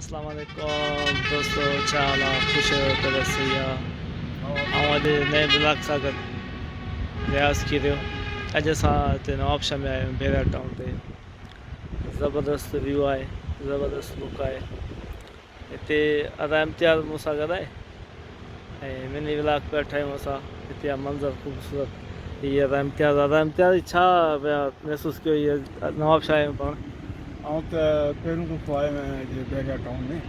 अस्सलाम वालेकुम दोस्तों, छा हाल आहे? ख़ुशि आहियो त सही आहे। ऐं अॼु नए ब्लॉग सां गॾु रियाज़ थी रहियो। अॼु असां हिते नवाबशाह में आया आहियूं, bahria टाउन ते। ज़बरदस्त व्यू आहे, ज़बरदस्त लुक आहे हिते। अदा इम्तियाज़ मूं सां गॾु आहे ऐं मिनी ब्लॉग पिया ठाहियूं असां। हिते जा मंज़र ख़ूबसूरत। हीअ अदा इम्तियाज़ छा पिया महसूसु कयो हीअ नवाबशाह में पाण? ऐं त पहिरियों दफ़ो आयो आहियां जे bahria टाउन में।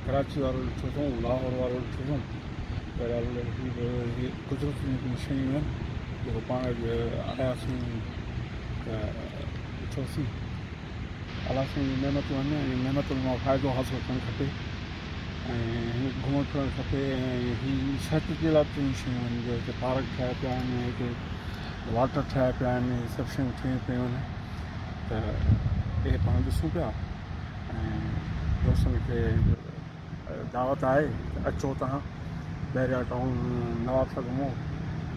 कराची वारो ॾिठो अथऊं, लाहौर वारो ॾिठो अथऊं। पर कुदरत जूं शयूं आहिनि जेको पाण आयासीं त ॾिठोसीं। अलाह साईं जी महिनतूं आहिनि ऐं महिनतुनि मां फ़ाइदो हासिलु करणु खपे ऐं घुमणु फिरणु खपे। ऐं हीअ सिहत जे लाइ बि शयूं आहिनि जो हिते पार्क ठाहिया पिया आहिनि, हिते वाटर ठाहिया पिया आहिनि, इहे सभु शयूं ठहियूं पियूं आहिनि। त इहे पाण ॾिसूं पिया ऐं दोस्तनि खे दावत आहे त अचो तव्हां bahria टाउन। नवाबशाह घुमो,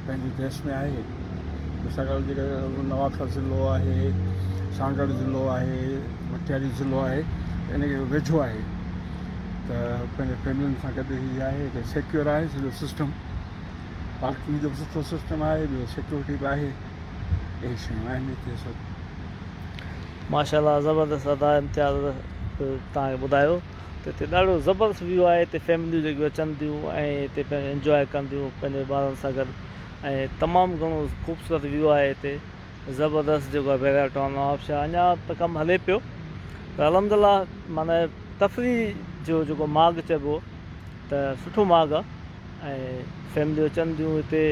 पंहिंजे देश में आहे। मिसाल जेका नवाबशाह ज़िलो आहे, सांगड़ ज़िलो आहे, मटियारी ज़िलो आहे, इन खे वेझो आहे त पंहिंजे फैमिलियुनि सां गॾु हीअ आहे त सिक्योर आहे सॼो सिस्टम। पार्किंग जो बि सुठो सिस्टम आहे, ॿियो सिक्योरिटी बि आहे। इहे शयूं आहिनि हिते सभु। माशाल्लाह ज़बरदस्त अदा इम्तियाज़ तव्हांखे ॿुधायो त हिते ॾाढो ज़बरदस्त व्यू आहे। हिते फैमिलियूं जेकियूं अचनि थियूं ऐं हिते पंहिंजो इंजॉय कनि थियूं पंहिंजे ॿारनि सां गॾु। ऐं तमामु घणो ख़ूबसूरत व्यू आहे हिते, ज़बरदस्त जेको आहे bahria टाउन नवाबशाह। अञा त कमु हले पियो त अलहमदिल्ला माना तफ़री जो जेको माॻ चइबो त सुठो माॻ आहे ऐं फैमिलियूं अचनि थियूं हिते।